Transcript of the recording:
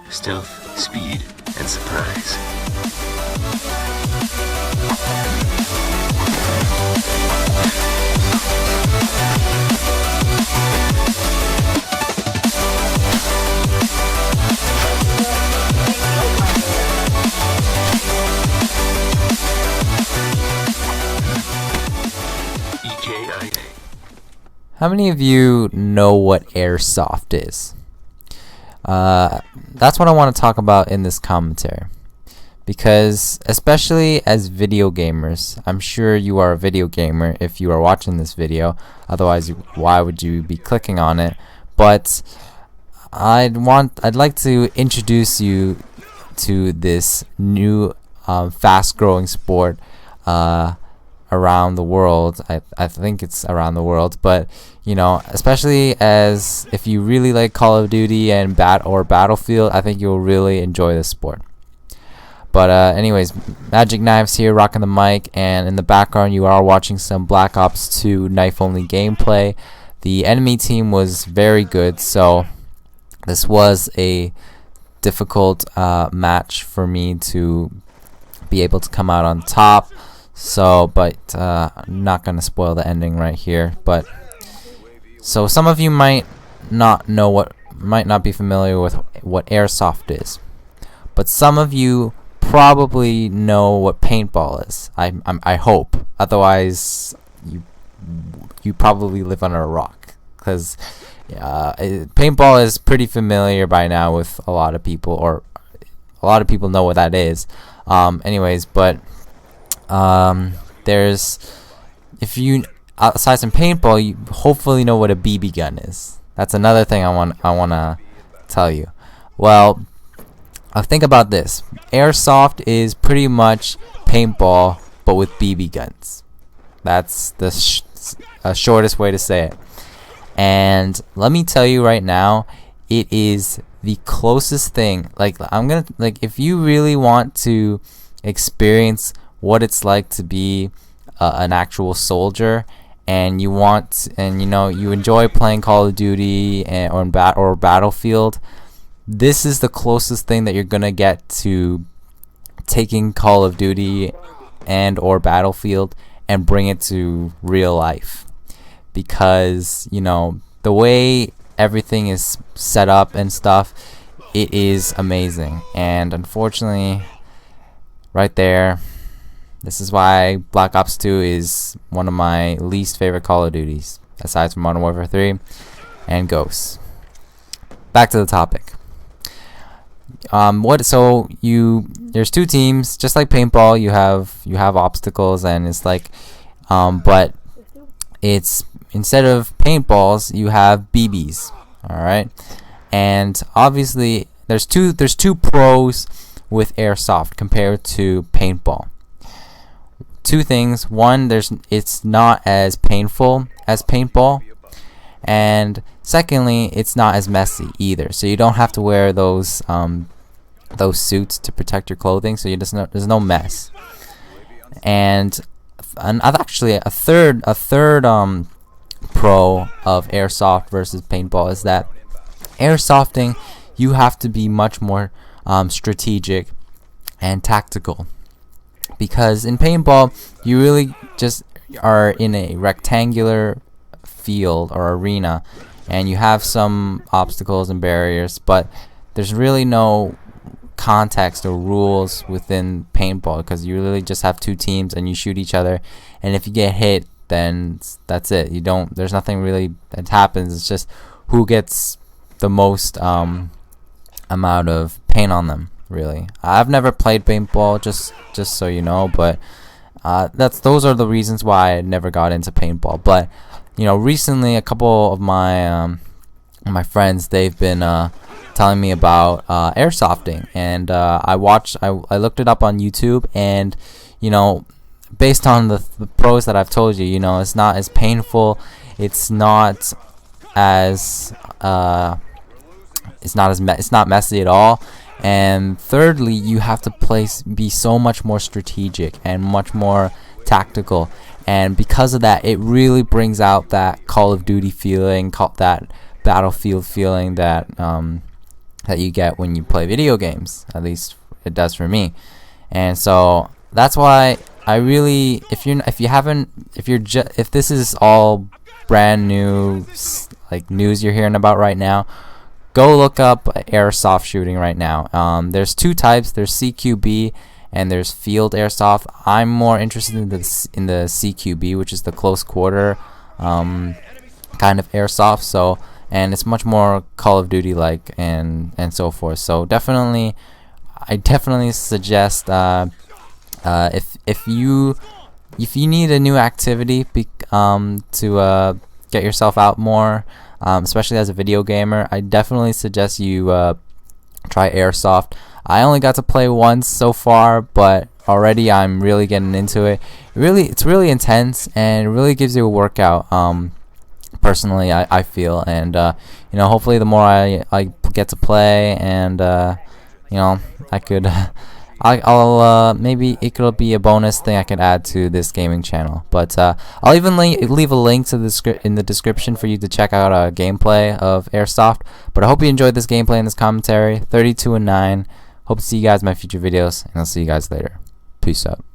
stealth, speed, and surprise. How many of you know what Airsoft is? That's what I want to talk about in this commentary. Because, especially as video gamers, I'm sure you are a video gamer if you are watching this video. Otherwise, why would you be clicking on it? But I'd like to introduce you to this new fast-growing sport around the world. I think it's around the world, but you know, especially as if you really like Call of Duty and Battlefield, I think you'll really enjoy this sport. But anyways, Magic Knives here, rocking the mic, and in the background you are watching some Black Ops 2 knife-only gameplay. The enemy team was very good, so this was a difficult match for me to be able to come out on top. So, but I'm not gonna spoil the ending right here. But so some of you might not be familiar with what Airsoft is, but some of you probably know what paintball is. I hope. Otherwise, you probably live under a rock, because paintball is pretty familiar by now with a lot of people, or a lot of people know what that is. Anyways, but there's, if you aside from paintball, you hopefully know what a BB gun is. That's another thing I wanna tell you. Well, think about this. Airsoft is pretty much paintball, but with BB guns. That's the shortest way to say it. And let me tell you right now, it is the closest thing. If you really want to experience what it's like to be an actual soldier, and you enjoy playing Call of Duty or Battlefield, this is the closest thing that you're gonna get to taking Call of Duty and or Battlefield and bring it to real life. Because the way everything is set up and stuff, it is amazing. And unfortunately, right there, this is why Black Ops 2 is one of my least favorite Call of Duties, aside from Modern Warfare 3 and Ghosts. Back to the topic. There's two teams, just like paintball. You have obstacles, and it's like, but it's, instead of paintballs, you have BBs. All right, and obviously there's two pros with Airsoft compared to paintball. Two things. One, it's not as painful as paintball, and secondly, it's not as messy either. So you don't have to wear those suits to protect your clothing, so there's no mess. And actually a third pro of Airsoft versus paintball is that airsofting, you have to be much more strategic and tactical. Because in paintball, you really just are in a rectangular field or arena, and you have some obstacles and barriers, but there's really no context or rules within paintball, because you really just have two teams and you shoot each other, and if you get hit, then that's it. There's nothing really that happens. It's just who gets the most amount of paint on them. Really, I've never played paintball, just so you know, but those are the reasons why I never got into paintball. But recently, a couple of my friends, they've been telling me about airsofting, and I looked it up on YouTube, and based on the pros that I've told you, it's not as painful, it's not messy at all. And thirdly, you have to be so much more strategic and much more tactical, and because of that, it really brings out that Call of Duty feeling, that Battlefield feeling that that you get when you play video games. At least it does for me. And so that's why I really, if this is all brand new like news you're hearing about right now, go look up airsoft shooting right now. There's two types. There's CQB and there's field airsoft. I'm more interested in the CQB, which is the close quarter kind of airsoft. So, and it's much more Call of Duty like and so forth. So I definitely suggest if you need a new activity to get yourself out more, especially as a video gamer, I definitely suggest you try airsoft. I only got to play once so far, but already I'm really getting into it. It's really intense, and it really gives you a workout. Personally, I feel, and hopefully the more I get to play, and I could I'll maybe it could be a bonus thing I could add to this gaming channel. But I'll even leave a link to in the description for you to check out a gameplay of airsoft. But I hope you enjoyed this gameplay and this commentary. 32-9. Hope to see you guys in my future videos, and I'll see you guys later. Peace out.